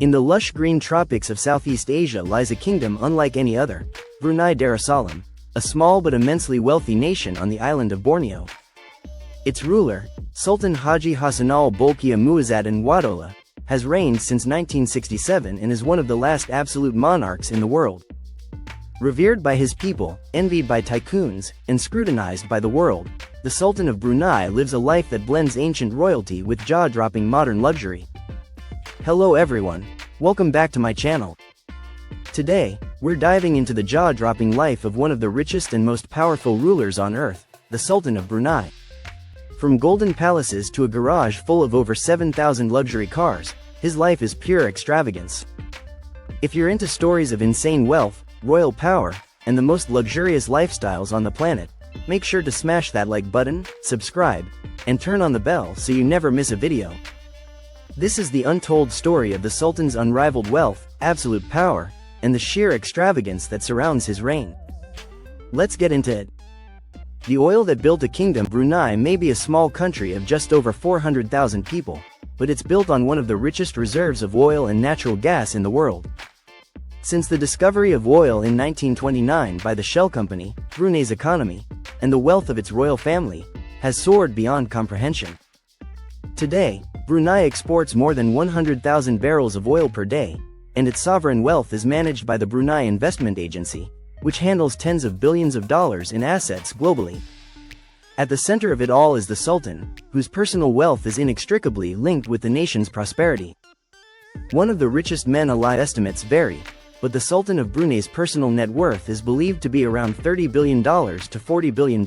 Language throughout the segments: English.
In the lush green tropics of Southeast Asia lies a kingdom unlike any other, Brunei Darussalam, a small but immensely wealthy nation on the island of Borneo. Its ruler, Sultan Haji Hassanal Bolkiah Muizzaddin Wadola, has reigned since 1967 and is one of the last absolute monarchs in the world. Revered by his people, envied by tycoons, and scrutinized by the world, the Sultan of Brunei lives a life that blends ancient royalty with jaw-dropping modern luxury. Hello everyone, welcome back to my channel. Today, we're diving into the jaw-dropping life of one of the richest and most powerful rulers on earth, the Sultan of Brunei. From golden palaces to a garage full of over 7,000 luxury cars, his life is pure extravagance. If you're into stories of insane wealth, royal power, and the most luxurious lifestyles on the planet, make sure to smash that like button, subscribe, and turn on the bell so you never miss a video. This is the untold story of the Sultan's unrivaled wealth, absolute power, and the sheer extravagance that surrounds his reign. Let's get into it. The oil that built a kingdom. Brunei may be a small country of just over 400,000 people, but it's built on one of the richest reserves of oil and natural gas in the world. Since the discovery of oil in 1929 by the Shell Company, Brunei's economy, and the wealth of its royal family, has soared beyond comprehension. Today, Brunei exports more than 100,000 barrels of oil per day, and its sovereign wealth is managed by the Brunei Investment Agency, which handles tens of billions of dollars in assets globally. At the center of it all is the Sultan, whose personal wealth is inextricably linked with the nation's prosperity. One of the richest men alive. Estimates vary, but the Sultan of Brunei's personal net worth is believed to be around $30 billion to $40 billion.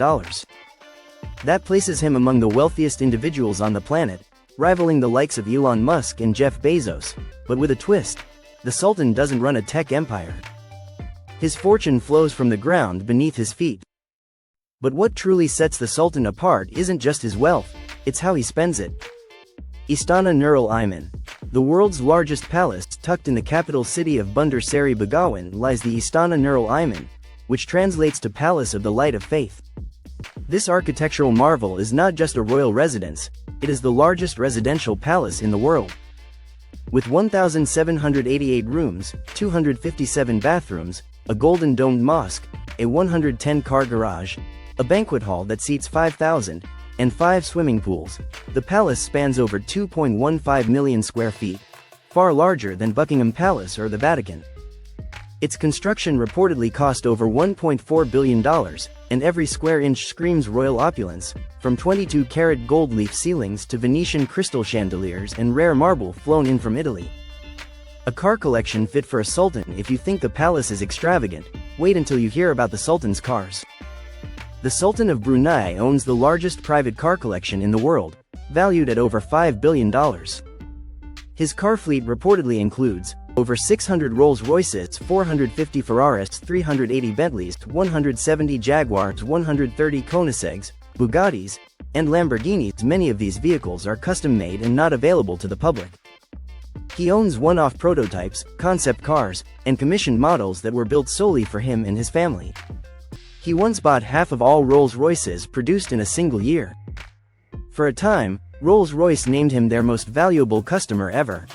That places him among the wealthiest individuals on the planet, rivaling the likes of Elon Musk and Jeff Bezos, but with a twist: the Sultan doesn't run a tech empire. His fortune flows from the ground beneath his feet. But what truly sets the Sultan apart isn't just his wealth, it's how he spends it. Istana Nurul Iman, the world's largest palace tucked in the capital city of Bandar Seri Begawan, lies the Istana Nurul Iman, which translates to Palace of the Light of Faith. This architectural marvel is not just a royal residence, it is the largest residential palace in the world. With 1,788 rooms, 257 bathrooms, a golden domed mosque, a 110-car garage, a banquet hall that seats 5,000, and 5 swimming pools, the palace spans over 2.15 million square feet, far larger than Buckingham Palace or the Vatican. Its construction reportedly cost over $1.4 billion, and every square inch screams royal opulence, from 22-karat gold leaf ceilings to Venetian crystal chandeliers and rare marble flown in from Italy. A car collection fit for a sultan. If you think the palace is extravagant, wait until you hear about the Sultan's cars. The Sultan of Brunei owns the largest private car collection in the world, valued at over $5 billion. His car fleet reportedly includes over 600 Rolls-Royces, 450 Ferraris, 380 Bentleys, 170 Jaguars, 130 Koenigseggs, Bugattis, and Lamborghinis. Many of these vehicles are custom-made and not available to the public. He owns one-off prototypes, concept cars, and commissioned models that were built solely for him and his family. He once bought half of all Rolls-Royces produced in a single year. For a time, Rolls-Royce named him their most valuable customer ever.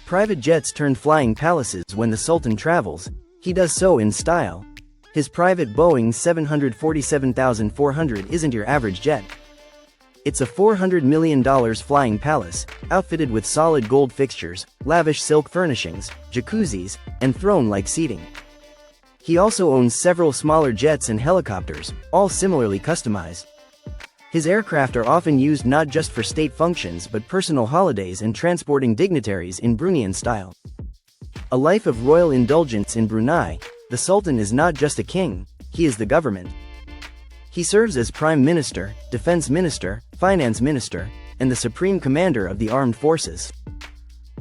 Private jets turned flying palaces. When the Sultan travels, he does so in style. His private Boeing 747-400 isn't your average jet. It's a $400 million flying palace, outfitted with solid gold fixtures, lavish silk furnishings, jacuzzis, and throne-like seating. He also owns several smaller jets and helicopters, all similarly customized. His aircraft are often used not just for state functions but personal holidays and transporting dignitaries in Bruneian style. A life of royal indulgence in Brunei, the Sultan is not just a king, he is the government. He serves as Prime Minister, Defense Minister, Finance Minister, and the Supreme Commander of the Armed Forces.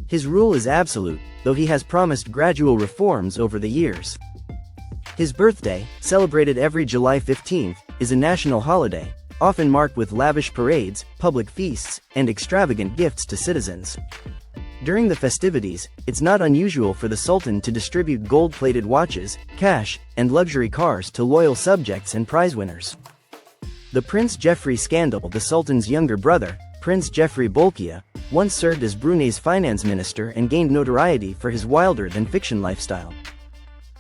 His rule is absolute, though he has promised gradual reforms over the years. His birthday, celebrated every July 15th, is a national holiday, often marked with lavish parades, public feasts, and extravagant gifts to citizens. During the festivities, it's not unusual for the Sultan to distribute gold-plated watches, cash, and luxury cars to loyal subjects and prize winners. The Prince Geoffrey scandal. The Sultan's younger brother, Prince Geoffrey Bolkiah, once served as Brunei's finance minister and gained notoriety for his wilder-than-fiction lifestyle.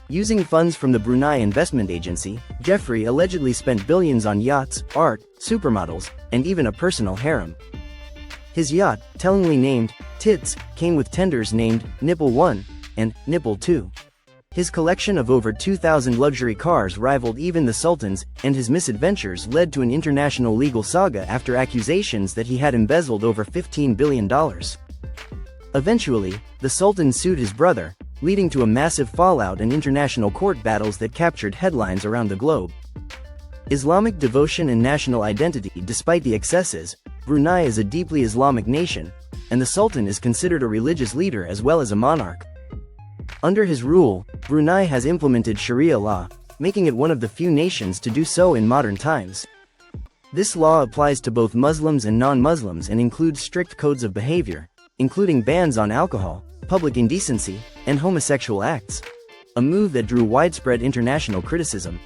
Using funds from the Brunei investment agency, Geoffrey allegedly spent billions on yachts, art, supermodels, and even a personal harem. His yacht, tellingly named Tits, came with tenders named Nipple 1 and Nipple 2. His collection of over 2,000 luxury cars rivaled even the Sultan's, and his misadventures led to an international legal saga after accusations that he had embezzled over $15 billion. Eventually, the Sultan sued his brother, leading to a massive fallout and international court battles that captured headlines around the globe. Islamic devotion and national identity. Despite the excesses, Brunei is a deeply Islamic nation, and the Sultan is considered a religious leader as well as a monarch. Under his rule, Brunei has implemented Sharia law, making it one of the few nations to do so in modern times. This law applies to both Muslims and non-Muslims and includes strict codes of behavior, including bans on alcohol, public indecency, and homosexual acts, a move that drew widespread international criticism.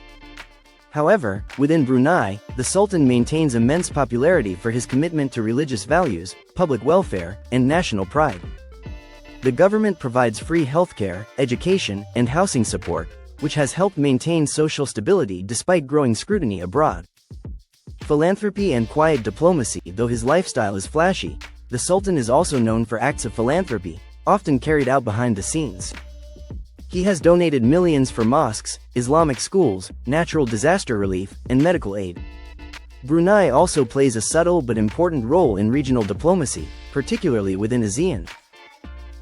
However, within Brunei, the Sultan maintains immense popularity for his commitment to religious values, public welfare, and national pride. The government provides free healthcare, education, and housing support, which has helped maintain social stability despite growing scrutiny abroad. Philanthropy and quiet diplomacy. Though his lifestyle is flashy, the Sultan is also known for acts of philanthropy, often carried out behind the scenes. He has donated millions for mosques, Islamic schools, natural disaster relief, and medical aid. Brunei also plays a subtle but important role in regional diplomacy, particularly within ASEAN.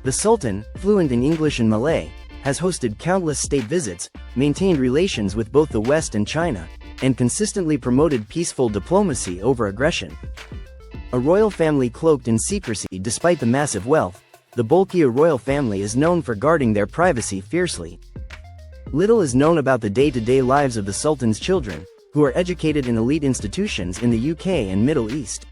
The Sultan, fluent in English and Malay, has hosted countless state visits, maintained relations with both the West and China, and consistently promoted peaceful diplomacy over aggression. A royal family cloaked in secrecy. Despite the massive wealth, the Bolkiah royal family is known for guarding their privacy fiercely. Little is known about the day-to-day lives of the Sultan's children, who are educated in elite institutions in the UK and Middle East.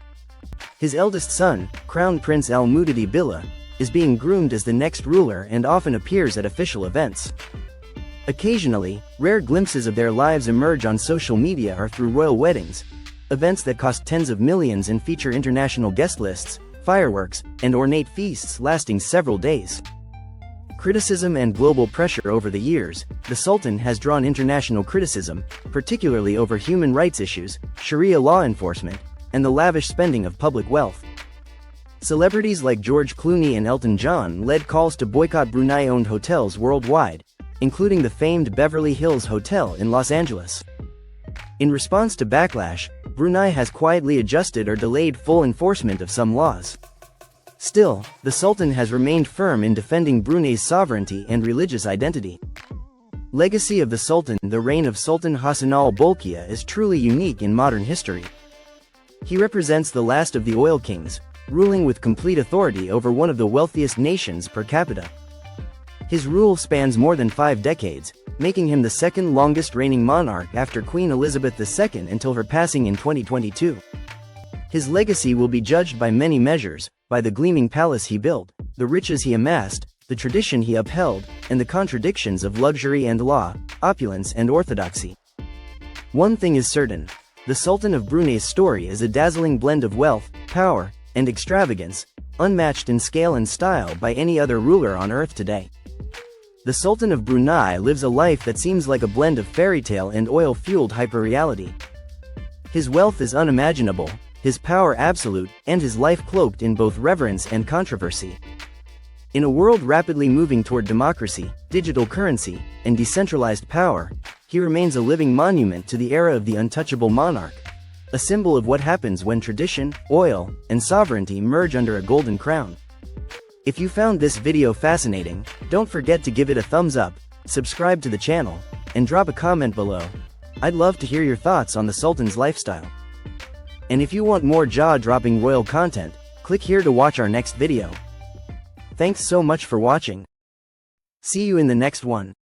His eldest son, Crown Prince Al-Muhtadi Billah, is being groomed as the next ruler and often appears at official events. Occasionally, rare glimpses of their lives emerge on social media or through royal weddings, events that cost tens of millions and feature international guest lists, fireworks, and ornate feasts lasting several days. Criticism and global pressure. Over the years, the Sultan has drawn international criticism, particularly over human rights issues, Sharia law enforcement, and the lavish spending of public wealth. Celebrities like George Clooney and Elton John led calls to boycott Brunei-owned hotels worldwide, including the famed Beverly Hills Hotel in Los Angeles. In response to backlash, Brunei has quietly adjusted or delayed full enforcement of some laws. Still, the Sultan has remained firm in defending Brunei's sovereignty and religious identity. Legacy of the Sultan. The reign of Sultan Hassanal Bolkiah is truly unique in modern history. He represents the last of the oil kings, ruling with complete authority over one of the wealthiest nations per capita. His rule spans more than 5 decades, making him the second longest reigning monarch after Queen Elizabeth II until her passing in 2022. His legacy will be judged by many measures, by the gleaming palace he built, the riches he amassed, the tradition he upheld, and the contradictions of luxury and law, opulence and orthodoxy. One thing is certain: the Sultan of Brunei's story is a dazzling blend of wealth, power, and extravagance, unmatched in scale and style by any other ruler on earth today. The Sultan of Brunei lives a life that seems like a blend of fairy tale and oil-fueled hyperreality. His wealth is unimaginable, his power absolute, and his life cloaked in both reverence and controversy. In a world rapidly moving toward democracy, digital currency, and decentralized power, he remains a living monument to the era of the untouchable monarch, a symbol of what happens when tradition, oil, and sovereignty merge under a golden crown. If you found this video fascinating, don't forget to give it a thumbs up, subscribe to the channel, and drop a comment below. I'd love to hear your thoughts on the Sultan's lifestyle. And if you want more jaw-dropping royal content, click here to watch our next video. Thanks so much for watching. See you in the next one.